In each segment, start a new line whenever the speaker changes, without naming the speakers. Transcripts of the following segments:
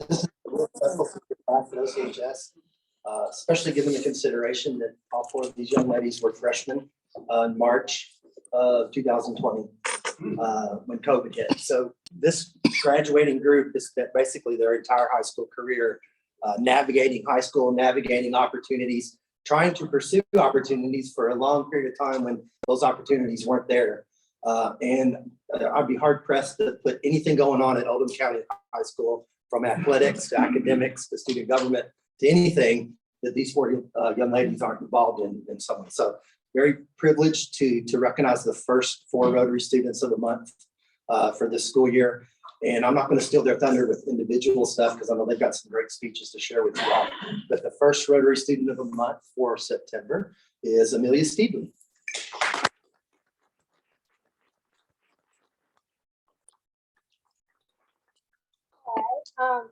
This is real special for OCHS, especially given the consideration that all four of these young ladies were freshmen in March of 2020 when COVID hit. So this graduating group has spent basically their entire high school career navigating high school, navigating opportunities, trying to pursue opportunities for a long period of time when those opportunities weren't there. And I'd be hard pressed to put anything going on at Oldham County High School, from athletics to academics to student government to anything, that these four young ladies aren't involved in some way. So very privileged to recognize the first four Rotary students of the month for this school year. And I'm not going to steal their thunder with individual stuff because I know they've got some great speeches to share with you all. But the first Rotary student of the month for September is Amelia Steedley.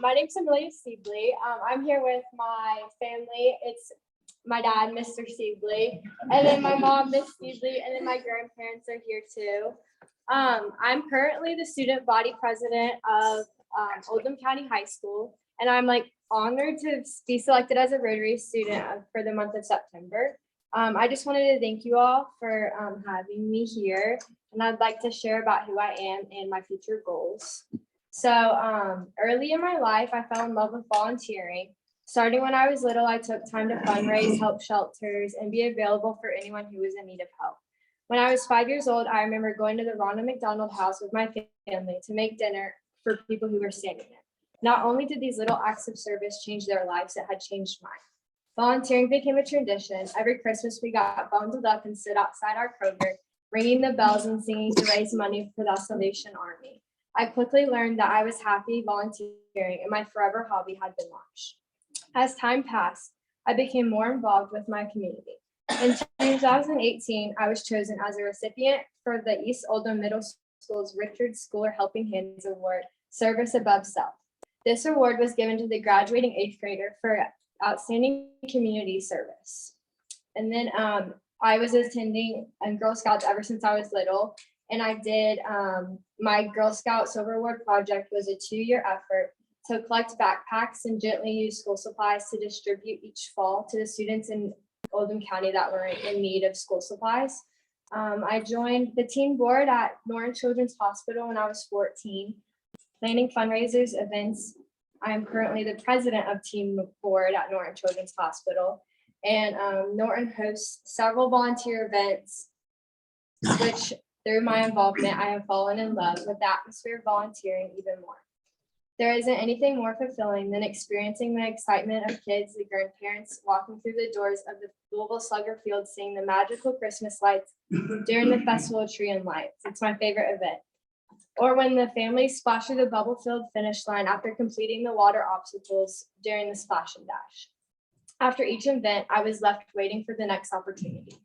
My name's Amelia Steedley. I'm here with my family. It's my dad, Mr. Steedley, and then my mom, Miss Steedley, and then my grandparents are here too. I'm currently the student body president of Oldham County High School, and I'm honored to be selected as a Rotary student for the month of September. I just wanted to thank you all for having me here, and I'd like to share about who I am and my future goals. So early in my life, I fell in love with volunteering. Starting when I was little, I took time to fundraise, help shelters, and be available for anyone who was in need of help. When I was 5 years old, I remember going to the Ronald McDonald House with my family to make dinner for people who were standing there. Not only did these little acts of service change their lives, it had changed mine. Volunteering became a tradition. Every Christmas, we got bundled up and stood outside our Kroger, ringing the bells and singing to raise money for the Salvation Army. I quickly learned that I was happy volunteering and my forever hobby had been launched. As time passed, I became more involved with my community. In 2018, I was chosen as a recipient for the East Oldham Middle School's Richard Schooler Helping Hands Award, Service Above Self. This award was given to the graduating 8th grader for outstanding community service. And then I was attending Girl Scouts ever since I was little. And I did my Girl Scout Silver Award project was a 2-year effort to collect backpacks and gently use school supplies to distribute each fall to the students in Oldham County that were in need of school supplies. I joined the teen board at Norton Children's Hospital when I was 14, planning fundraisers, events. I am currently the president of teen board at Norton Children's Hospital. And Norton hosts several volunteer events, which through my involvement, I have fallen in love with the atmosphere of volunteering even more. There isn't anything more fulfilling than experiencing the excitement of kids and grandparents walking through the doors of the Louisville Slugger Field, seeing the magical Christmas lights during the Festival of Tree and Lights. It's my favorite event. Or when the families splash through the bubble-filled finish line after completing the water obstacles during the splash and dash. After each event, I was left waiting for the next opportunity.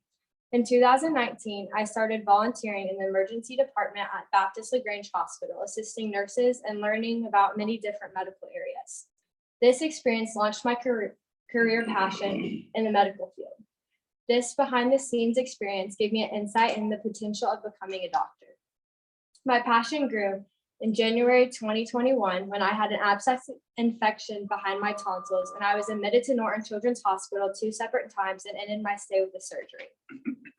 In 2019, I started volunteering in the emergency department at Baptist LaGrange Hospital, assisting nurses and learning about many different medical areas. This experience launched my career passion in the medical field. This behind-the-scenes experience gave me an insight in the potential of becoming a doctor. My passion grew in January 2021 when I had an abscess infection behind my tonsils, and I was admitted to Norton Children's Hospital 2 separate times and ended my stay with a surgery.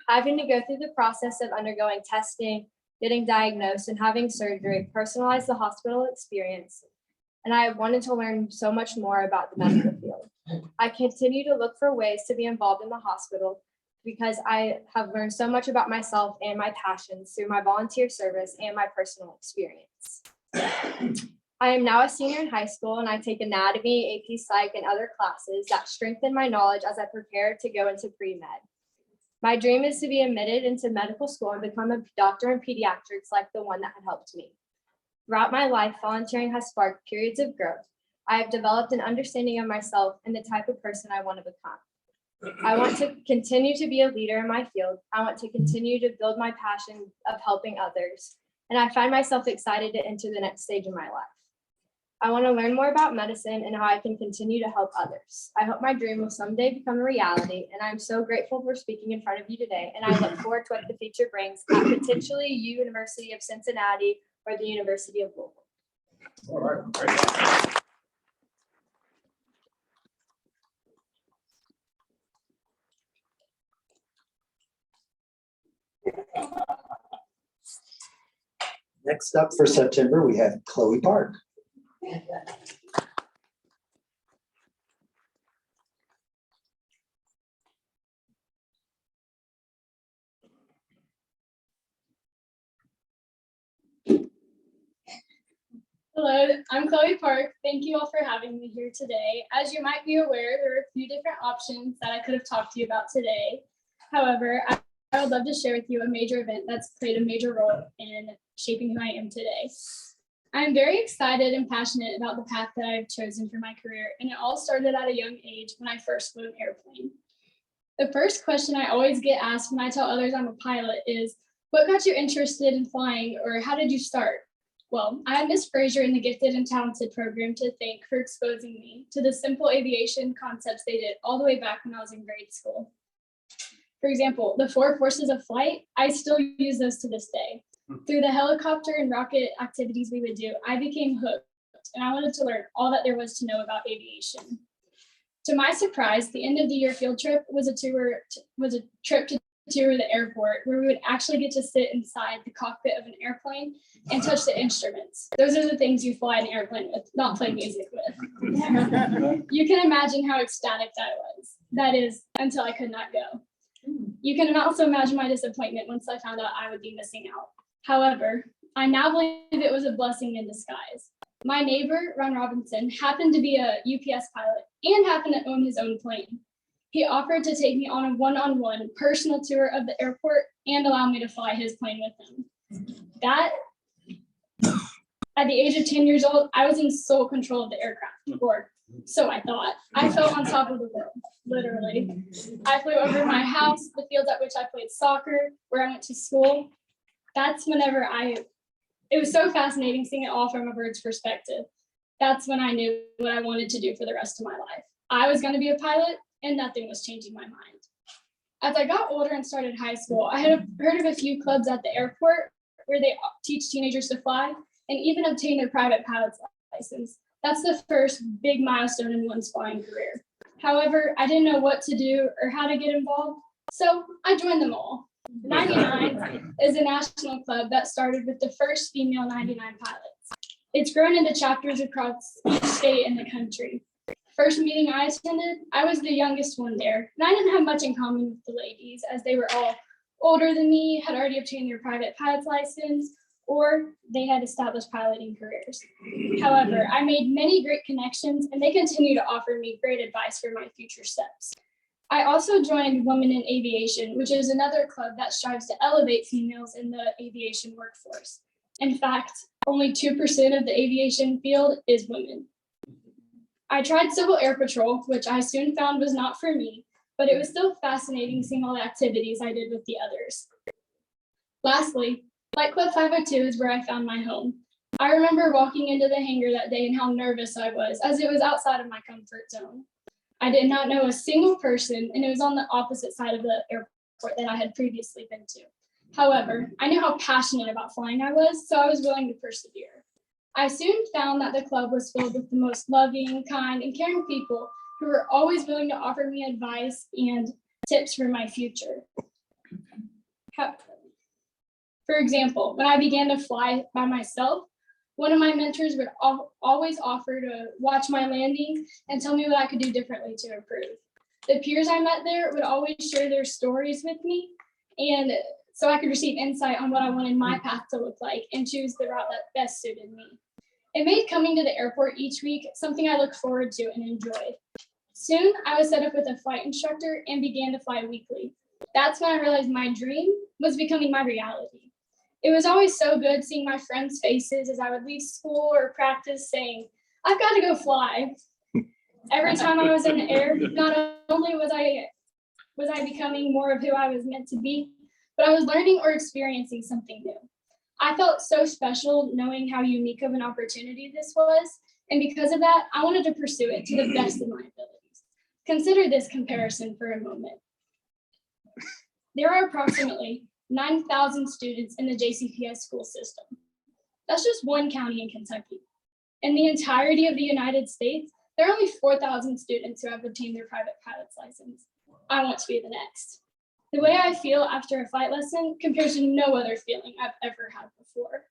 Having to go through the process of undergoing testing, getting diagnosed, and having surgery personalized the hospital experience, and I wanted to learn so much more about the medical field. I continue to look for ways to be involved in the hospital because I have learned so much about myself and my passions through my volunteer service and my personal experience. I am now a senior in high school, and I take anatomy, AP Psych, and other classes that strengthen my knowledge as I prepare to go into pre-med. My dream is to be admitted into medical school and become a doctor in pediatrics like the one that had helped me. Throughout my life, volunteering has sparked periods of growth. I have developed an understanding of myself and the type of person I want to become. I want to continue to be a leader in my field. I want to continue to build my passion of helping others. And I find myself excited to enter the next stage of my life. I want to learn more about medicine and how I can continue to help others. I hope my dream will someday become a reality, and I'm so grateful for speaking in front of you today, and I look forward to what the future brings at potentially University of Cincinnati or the University of Louisville.
All right.
Next up for September, we have Chloe Park.
Hello, I'm Chloe Park. Thank you all for having me here today. As you might be aware, there are a few different options that I could have talked to you about today. However, I would love to share with you a major event that's played a major role in shaping who I am today. I'm very excited and passionate about the path that I've chosen for my career, and it all started at a young age when I first flew an airplane. The first question I always get asked when I tell others I'm a pilot is, what got you interested in flying, or how did you start? Well, I had Miss Frazier in the Gifted and Talented program to thank for exposing me to the simple aviation concepts they did all the way back when I was in grade school. For example, the 4 forces of flight, I still use those to this day. Through the helicopter and rocket activities we would do, I became hooked, and I wanted to learn all that there was to know about aviation. To my surprise, the end of the year field trip was a trip to tour the airport, where we would actually get to sit inside the cockpit of an airplane and touch the instruments. Those are the things you fly an airplane with, not play music with. You can imagine how ecstatic that was. That is, until I could not go. You can also imagine my disappointment once I found out I would be missing out. However, I now believe it was a blessing in disguise. My neighbor, Ron Robinson, happened to be a UPS pilot and happened to own his own plane. He offered to take me on a one-on-one personal tour of the airport and allow me to fly his plane with him. At the age of 10 years old, I was in sole control of the aircraft, or so I thought. I felt on top of the world, literally. I flew over my house, the fields at which I played soccer, where I went to school. It was so fascinating seeing it all from a bird's perspective. That's when I knew what I wanted to do for the rest of my life. I was going to be a pilot, and nothing was changing my mind. As I got older and started high school, I had heard of a few clubs at the airport where they teach teenagers to fly and even obtain their private pilot's license. That's the first big milestone in one's flying career. However, I didn't know what to do or how to get involved, so I joined them all. 99 is a national club that started with the first female 99 pilots. It's grown into chapters across each state in the country. First meeting I attended, I was the youngest one there, and I didn't have much in common with the ladies, as they were all older than me, had already obtained their private pilot's license, or they had established piloting careers. However, I made many great connections, and they continue to offer me great advice for my future steps. I also joined Women in Aviation, which is another club that strives to elevate females in the aviation workforce. In fact, only 2% of the aviation field is women. I tried Civil Air Patrol, which I soon found was not for me, but it was still fascinating seeing all the activities I did with the others. Lastly, Flight Club 502 is where I found my home. I remember walking into the hangar that day and how nervous I was, as it was outside of my comfort zone. I did not know a single person, and it was on the opposite side of the airport that I had previously been to. However, I knew how passionate about flying I was, so I was willing to persevere. I soon found that the club was filled with the most loving, kind, and caring people who were always willing to offer me advice and tips for my future. For example, when I began to fly by myself, one of my mentors would always offer to watch my landing and tell me what I could do differently to improve. The peers I met there would always share their stories with me, and so I could receive insight on what I wanted my path to look like and choose the route that best suited me. It made coming to the airport each week something I looked forward to and enjoyed. Soon, I was set up with a flight instructor and began to fly weekly. That's when I realized my dream was becoming my reality. It was always so good seeing my friends' faces as I would leave school or practice saying, "I've got to go fly." Every time I was in the air, not only was I becoming more of who I was meant to be, but I was learning or experiencing something new. I felt so special knowing how unique of an opportunity this was, and because of that, I wanted to pursue it to the best of my abilities. Consider this comparison for a moment. There are approximately 9,000 students in the JCPS school system. That's just one county in Kentucky. In the entirety of the United States, there are only 4,000 students who have obtained their private pilot's license. I want to be the next. The way I feel after a flight lesson compares to no other feeling I've ever had before.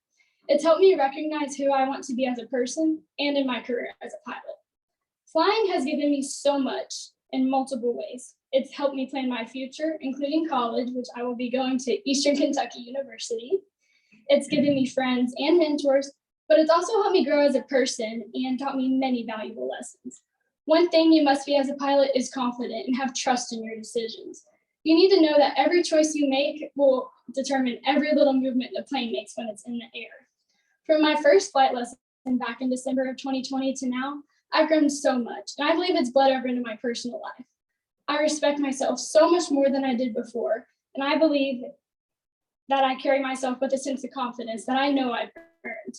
It's helped me recognize who I want to be as a person and in my career as a pilot. Flying has given me so much in multiple ways. It's helped me plan my future, including college, which I will be going to Eastern Kentucky University. It's given me friends and mentors, but it's also helped me grow as a person and taught me many valuable lessons. One thing you must be as a pilot is confident and have trust in your decisions. You need to know that every choice you make will determine every little movement the plane makes when it's in the air. From my first flight lesson back in December of 2020 to now, I've grown so much, and I believe it's bled over into my personal life. I respect myself so much more than I did before, and I believe that I carry myself with a sense of confidence that I know I've earned.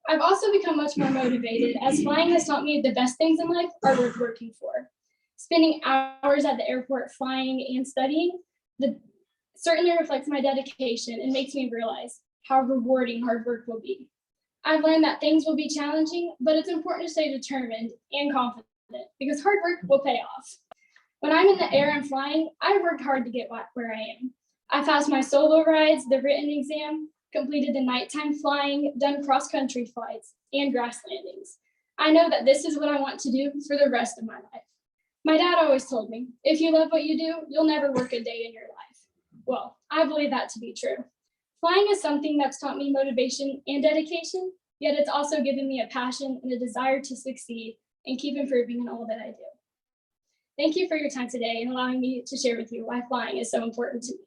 I've also become much more motivated, as flying has taught me the best things in life are worth working for. Spending hours at the airport flying and studying certainly reflects my dedication and makes me realize how rewarding hard work will be. I've learned that things will be challenging, but it's important to stay determined and confident because hard work will pay off. When I'm in the air and flying, I worked hard to get where I am. I passed my solo rides, the written exam, completed the nighttime flying, done cross-country flights, and grass landings. I know that this is what I want to do for the rest of my life. My dad always told me, if you love what you do, you'll never work a day in your life. Well, I believe that to be true. Flying is something that's taught me motivation and dedication, yet it's also given me a passion and a desire to succeed and keep improving in all that I do. Thank you for your time today and allowing me to share with you why flying is so important to me.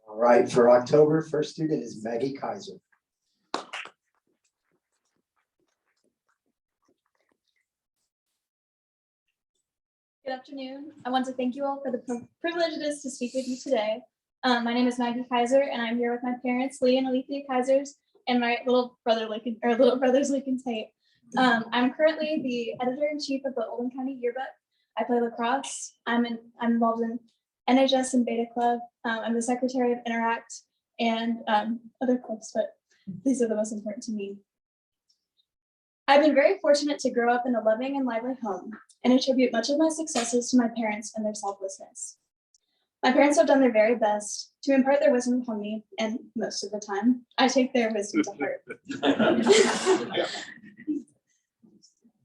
All right, for October, first student is Maggie Kaiser.
Good afternoon. I want to thank you all for the privilege it is to speak with you today. My name is Maggie Kaiser, and I'm here with my parents, Lee and Alethea Kaisers, and my little brothers, Lincoln Tate. I'm currently the editor-in-chief of the Oldham County Yearbook. I play lacrosse. I'm involved in NHS and Beta Club. I'm the secretary of Interact and other clubs, but these are the most important to me. I've been very fortunate to grow up in a loving and lively home and attribute much of my successes to my parents and their selflessness. My parents have done their very best to impart their wisdom upon me, and most of the time, I take their wisdom to heart.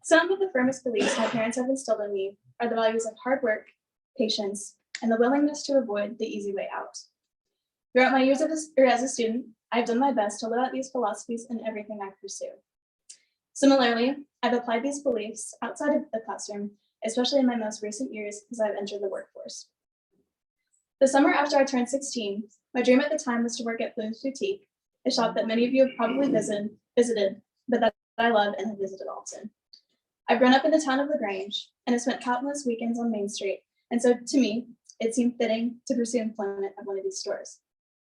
Some of the firmest beliefs my parents have instilled in me are the values of hard work, patience, and the willingness to avoid the easy way out. Throughout my years as a student, I've done my best to live out these philosophies in everything I pursue. Similarly, I've applied these beliefs outside of the classroom, especially in my most recent years as I've entered the workforce. The summer after I turned 16, my dream at the time was to work at Bloom's Boutique, a shop that many of you have probably visited, but that I love and have visited often. I've grown up in the town of LaGrange and have spent countless weekends on Main Street, and so to me, it seemed fitting to pursue employment at one of these stores.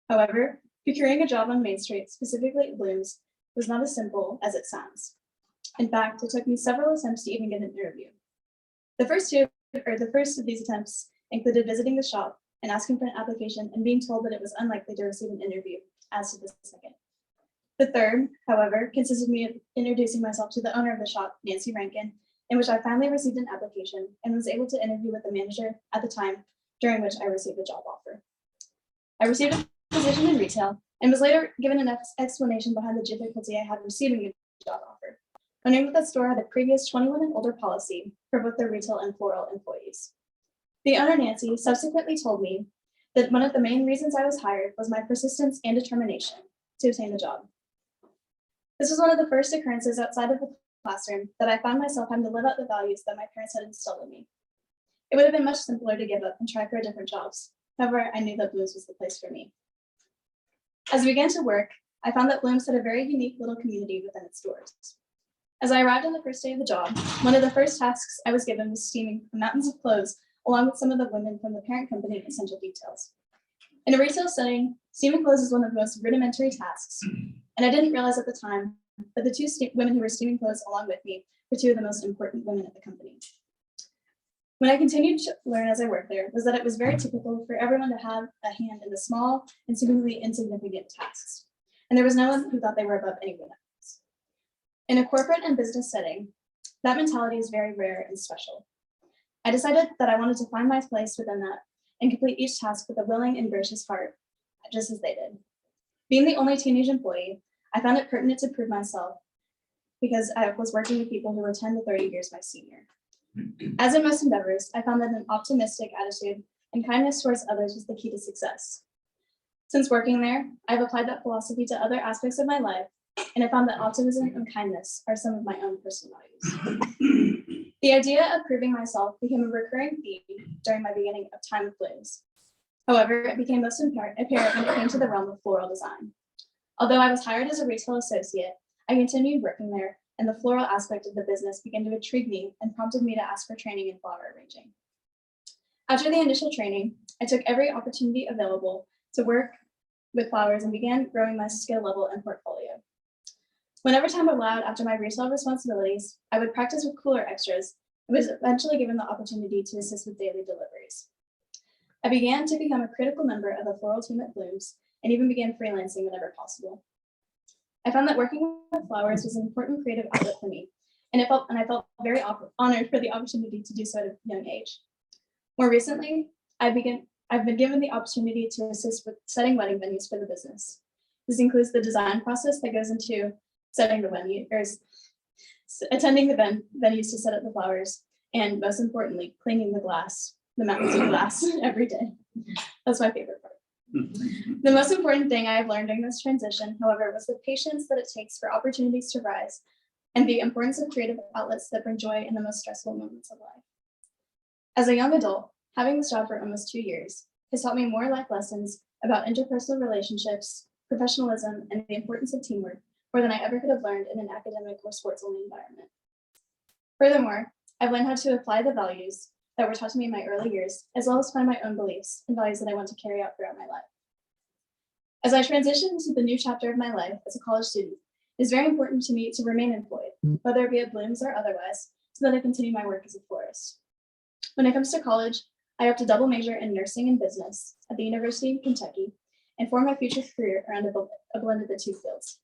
However, procuring a job on Main Street, specifically at Bloom's, was not as simple as it sounds. In fact, it took me several attempts to even get an interview. The first of these attempts included visiting the shop and asking for an application and being told that it was unlikely to receive an interview, as to the second. The third, however, consisted of me introducing myself to the owner of the shop, Nancy Rankin, in which I finally received an application and was able to interview with the manager at the time, during which I received a job offer. I received a position in retail and was later given an explanation behind the difficulty I had receiving a job offer, learning that the store had a previous 21 and older policy for both their retail and floral employees. The owner, Nancy, subsequently told me that one of the main reasons I was hired was my persistence and determination to obtain the job. This was one of the first occurrences outside of the classroom that I found myself having to live out the values that my parents had instilled in me. It would have been much simpler to give up and try for different jobs. However, I knew that Bloom's was the place for me. As we began to work, I found that Bloom's had a very unique little community within its doors. As I arrived on the first day of the job, one of the first tasks I was given was steaming mountains of clothes along with some of the women from the parent company at Essential Details. In a retail setting, steaming clothes is one of the most rudimentary tasks, and I didn't realize at the time that the two women who were steaming clothes along with me were two of the most important women at the company. When I continued to learn as I worked there was that it was very typical for everyone to have a hand in the small and seemingly insignificant tasks, and there was no one who thought they were above anyone else. In a corporate and business setting, that mentality is very rare and special. I decided that I wanted to find my place within that and complete each task with a willing and gracious heart, just as they did. Being the only teenage employee, I found it pertinent to prove myself because I was working with people who were 10 to 30 years my senior. As in most endeavors, I found that an optimistic attitude and kindness towards others was the key to success. Since working there, I've applied that philosophy to other aspects of my life, and I found that optimism and kindness are some of my own personal values. The idea of proving myself became a recurring theme during my beginning of time with Blooms. However, it became most apparent when it came to the realm of floral design. Although I was hired as a retail associate, I continued working there, and the floral aspect of the business began to intrigue me and prompted me to ask for training in flower arranging. After the initial training, I took every opportunity available to work with flowers and began growing my skill level and portfolio. Whenever time allowed after my retail responsibilities, I would practice with cooler extras and was eventually given the opportunity to assist with daily deliveries. I began to become a critical member of the floral team at Blooms and even began freelancing whenever possible. I found that working with flowers was an important creative outlet for me, and I felt very honored for the opportunity to do so at a young age. More recently, I've been given the opportunity to assist with setting wedding venues for the business. This includes the design process that goes into setting the venue, or attending the venues to set up the flowers, and most importantly, cleaning the mountains of glass every day. That's my favorite part. The most important thing I have learned during this transition, however, was the patience that it takes for opportunities to rise and the importance of creative outlets that bring joy in the most stressful moments of life. As a young adult, having this job for almost 2 years has taught me more life lessons about interpersonal relationships, professionalism, and the importance of teamwork more than I ever could have learned in an academic or sports-only environment. Furthermore, I've learned how to apply the values that were taught to me in my early years, as well as find my own beliefs and values that I want to carry out throughout my life. As I transition into the new chapter of my life as a college student, it is very important to me to remain employed, whether it be at Blooms or otherwise, so that I continue my work as a florist. When it comes to college, I hope to double major in nursing and business at the University of Kentucky and form my future career around a blend of the two fields.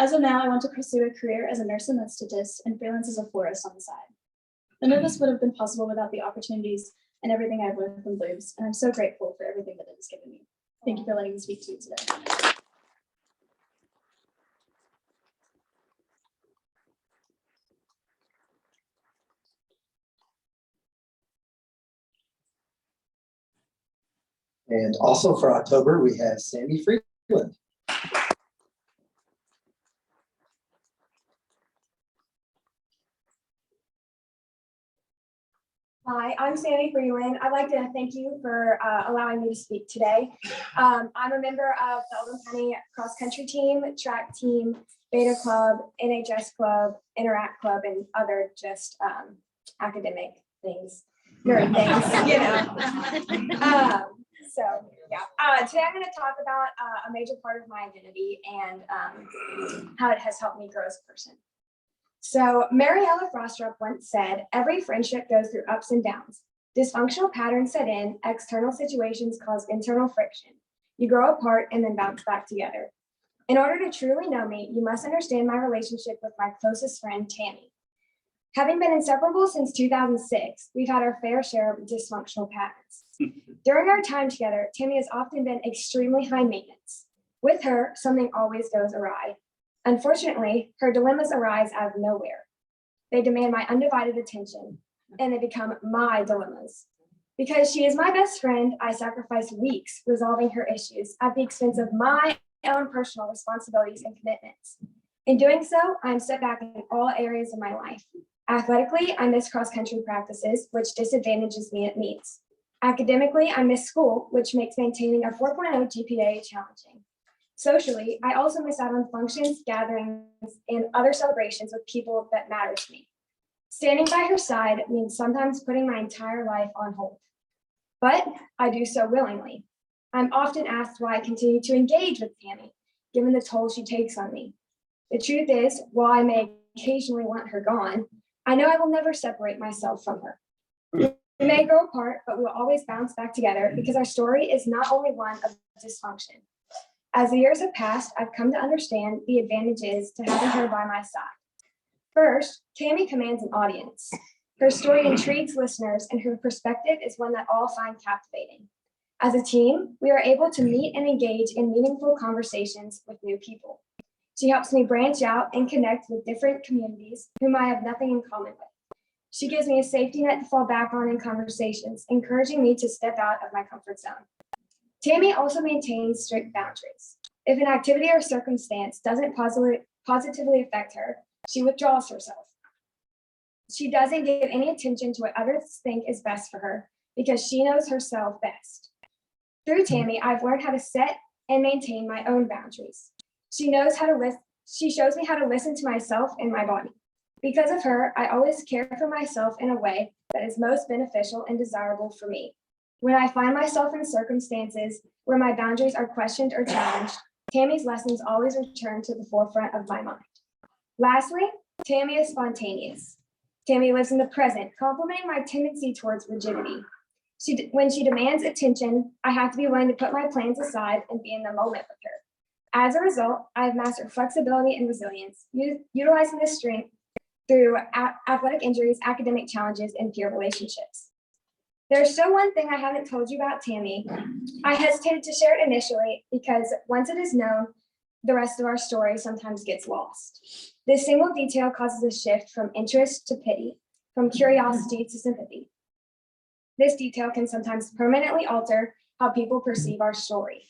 As of now, I want to pursue a career as a nurse anesthetist and freelance as a florist on the side. None of this would have been possible without the opportunities and everything I've learned from Blooms, and I'm so grateful for everything that it has given me. Thank you for letting me speak to you today.
And also for October, we have Sandy Freeland.
Hi, I'm Sandy Freeland. I'd like to thank you for allowing me to speak today. I'm a member of the Oldham County cross country team, track team, Beta Club, NHS Club, Interact Club, and other just academic things, nerd things, you know. So yeah, today I'm going to talk about a major part of my identity and how it has helped me grow as a person. So Mariella Frostrup once said, every friendship goes through ups and downs. Dysfunctional patterns set in, external situations cause internal friction. You grow apart and then bounce back together. In order to truly know me, you must understand my relationship with my closest friend, Tammy. Having been inseparable since 2006, we've had our fair share of dysfunctional patterns. During our time together, Tammy has often been extremely high maintenance. With her, something always goes awry. Unfortunately, her dilemmas arise out of nowhere. They demand my undivided attention, and they become my dilemmas. Because she is my best friend, I sacrifice weeks resolving her issues at the expense of my own personal responsibilities and commitments. In doing so, I'm set back in all areas of my life. Athletically, I miss cross-country practices, which disadvantages me at meets. Academically, I miss school, which makes maintaining a 4.0 GPA challenging. Socially, I also miss out on functions, gatherings, and other celebrations with people that matter to me. Standing by her side means sometimes putting my entire life on hold, but I do so willingly. I'm often asked why I continue to engage with Tammy, given the toll she takes on me. The truth is, while I may occasionally want her gone, I know I will never separate myself from her. We may grow apart, but we will always bounce back together because our story is not only one of dysfunction. As the years have passed, I've come to understand the advantages to having her by my side. First, Tammy commands an audience. Her story intrigues listeners, and her perspective is one that all find captivating. As a team, we are able to meet and engage in meaningful conversations with new people. She helps me branch out and connect with different communities whom I have nothing in common with. She gives me a safety net to fall back on in conversations, encouraging me to step out of my comfort zone. Tammy also maintains strict boundaries. If an activity or circumstance doesn't positively affect her, she withdraws herself. She doesn't give any attention to what others think is best for her because she knows herself best. Through Tammy, I've learned how to set and maintain my own boundaries. She shows me how to listen to myself and my body. Because of her, I always care for myself in a way that is most beneficial and desirable for me. When I find myself in circumstances where my boundaries are questioned or challenged, Tammy's lessons always return to the forefront of my mind. Lastly, Tammy is spontaneous. Tammy lives in the present, complementing my tendency towards rigidity. When she demands attention, I have to be willing to put my plans aside and be in the moment with her. As a result, I have mastered flexibility and resilience, utilizing this strength through athletic injuries, academic challenges, and peer relationships. There's still one thing I haven't told you about Tammy. I hesitated to share it initially because once it is known, the rest of our story sometimes gets lost. This single detail causes a shift from interest to pity, from curiosity to sympathy. This detail can sometimes permanently alter how people perceive our story.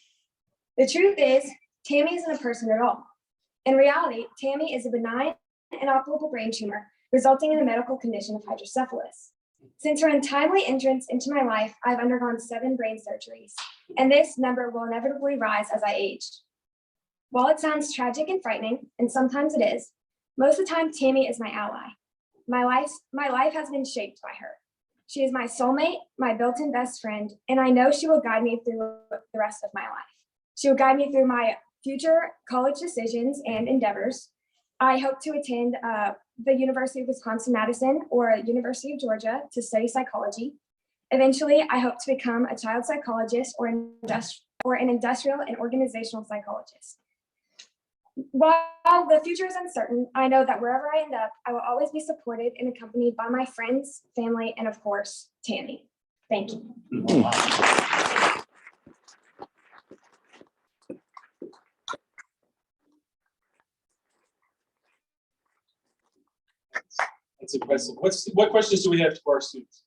The truth is, Tammy isn't a person at all. In reality, Tammy is a benign inoperable brain tumor resulting in the medical condition of hydrocephalus. Since her untimely entrance into my life, I've undergone 7 brain surgeries, and this number will inevitably rise as I age. While it sounds tragic and frightening, and sometimes it is, most of the time Tammy is my ally. My life has been shaped by her. She is my soulmate, my built-in best friend, and I know she will guide me through the rest of my life. She will guide me through my future college decisions and endeavors. I hope to attend the University of Wisconsin-Madison or University of Georgia to study psychology. Eventually, I hope to become a child psychologist or an industrial and organizational psychologist. While the future is uncertain, I know that wherever I end up, I will always be supported and accompanied by my friends, family, and of course, Tammy. Thank you.
That's impressive. What questions do we have for our students?